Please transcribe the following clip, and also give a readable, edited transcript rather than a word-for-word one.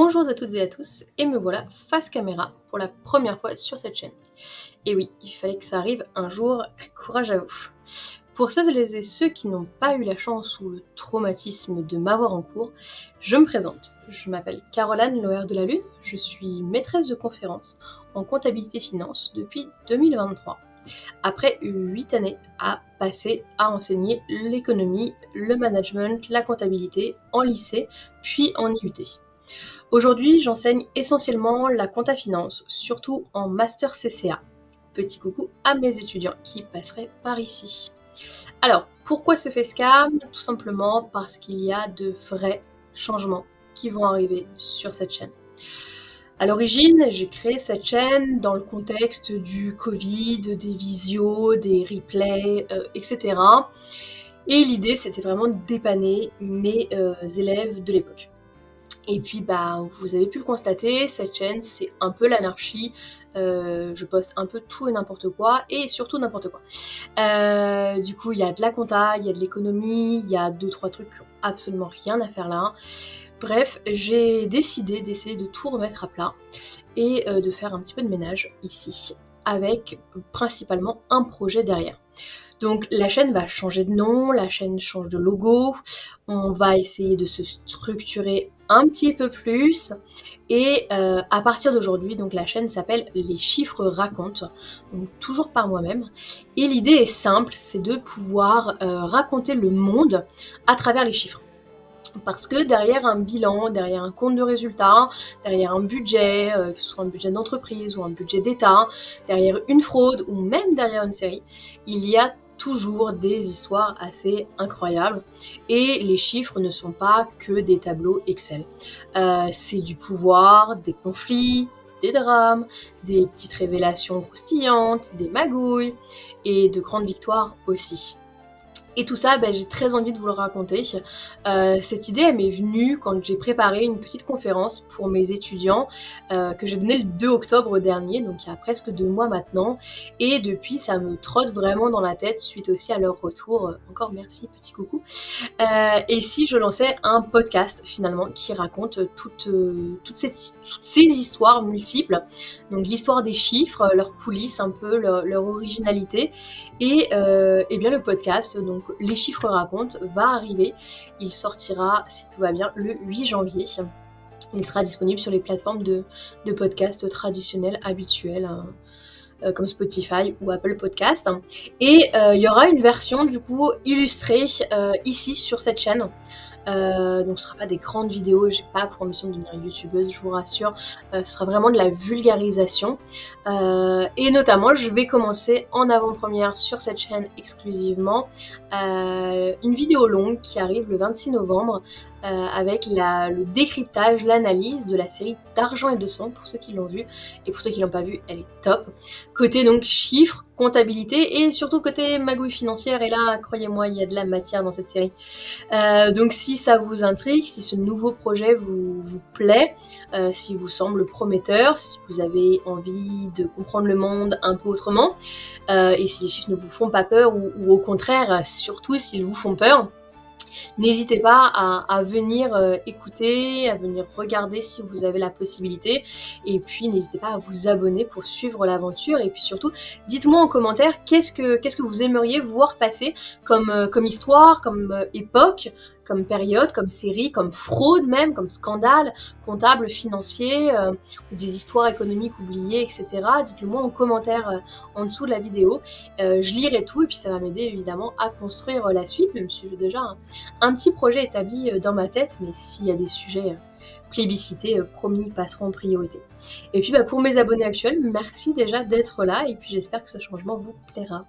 Bonjour à toutes et à tous, et me voilà face caméra pour la première fois sur cette chaîne. Et oui, il fallait que ça arrive un jour, courage à vous. Pour celles et ceux qui n'ont pas eu la chance ou le traumatisme de m'avoir en cours, je me présente. Je m'appelle Caroline Loher de la Lune, je suis maîtresse de conférence en comptabilité finance depuis 2023. Après 8 années à passer à enseigner l'économie, le management, la comptabilité en lycée, puis en IUT. Aujourd'hui, j'enseigne essentiellement la compta finance, surtout en master CCA. Petit coucou à mes étudiants qui passeraient par ici. Alors, pourquoi ce facecam? Tout simplement parce qu'il y a de vrais changements qui vont arriver sur cette chaîne. À l'origine, j'ai créé cette chaîne dans le contexte du Covid, des visios, des replays, etc. Et l'idée, c'était vraiment de dépanner mes élèves de l'époque. Et puis vous avez pu le constater, cette chaîne c'est un peu l'anarchie, je poste un peu tout et n'importe quoi, et surtout n'importe quoi. Du coup il y a de la compta, il y a de l'économie, il y a 2-3 trucs qui ont absolument rien à faire là. Bref, j'ai décidé d'essayer de tout remettre à plat, et de faire un petit peu de ménage ici, avec principalement un projet derrière. Donc la chaîne va changer de nom, la chaîne change de logo, on va essayer de se structurer un petit peu plus, et à partir d'aujourd'hui, donc la chaîne s'appelle Les Chiffres Racontent, donc toujours par moi-même, et l'idée est simple, c'est de pouvoir raconter le monde à travers les chiffres. Parce que derrière un bilan, derrière un compte de résultat, derrière un budget, que ce soit un budget d'entreprise ou un budget d'État, derrière une fraude ou même derrière une série, il y a toujours des histoires assez incroyables, et les chiffres ne sont pas que des tableaux Excel. C'est du pouvoir, des conflits, des drames, des petites révélations croustillantes, des magouilles et de grandes victoires aussi. Et tout ça, j'ai très envie de vous le raconter. Cette idée, elle m'est venue quand j'ai préparé une petite conférence pour mes étudiants que j'ai donnée le 2 octobre dernier, donc il y a presque 2 mois maintenant. Et depuis, ça me trotte vraiment dans la tête suite aussi à leur retour. Encore merci, petit coucou. Et si je lançais un podcast finalement qui raconte toutes ces histoires multiples, donc l'histoire des chiffres, leurs coulisses un peu, leur originalité, et bien le podcast, donc Les Chiffres Racontent, va arriver. Il sortira, si tout va bien, le 8 janvier. Il sera disponible sur les plateformes de podcasts traditionnelles, habituelles, comme Spotify ou Apple Podcast. Et il y aura une version du coup illustrée ici sur cette chaîne. Donc ce sera pas des grandes vidéos, j'ai pas pour ambition de devenir youtubeuse, je vous rassure. Ce sera vraiment de la vulgarisation. Et notamment, je vais commencer en avant-première sur cette chaîne exclusivement une vidéo longue qui arrive le 26 novembre avec le décryptage, l'analyse de la série d'Argent et de sang, pour ceux qui l'ont vue, et pour ceux qui l'ont pas vue, elle est top. Côté donc chiffres, comptabilité, et surtout côté magouille financière, et là, croyez-moi, il y a de la matière dans cette série. Donc si ça vous intrigue, si ce nouveau projet vous plaît, s'il vous semble prometteur, si vous avez envie de comprendre le monde un peu autrement, et si les chiffres ne vous font pas peur, ou au contraire, surtout s'ils vous font peur, n'hésitez pas à venir écouter, à venir regarder si vous avez la possibilité, et puis n'hésitez pas à vous abonner pour suivre l'aventure, et puis surtout, dites-moi en commentaire qu'est-ce que vous aimeriez voir passer comme histoire, comme époque, comme période, comme série, comme fraude même, comme scandale comptable, financier, ou des histoires économiques oubliées, etc. Dites-le moi en commentaire en dessous de la vidéo. Je lirai tout, et puis ça va m'aider évidemment à construire la suite, même si j'ai déjà un petit projet établi dans ma tête, mais s'il y a des sujets plébiscités, promis, passeront en priorité. Et puis pour mes abonnés actuels, merci déjà d'être là, et puis j'espère que ce changement vous plaira.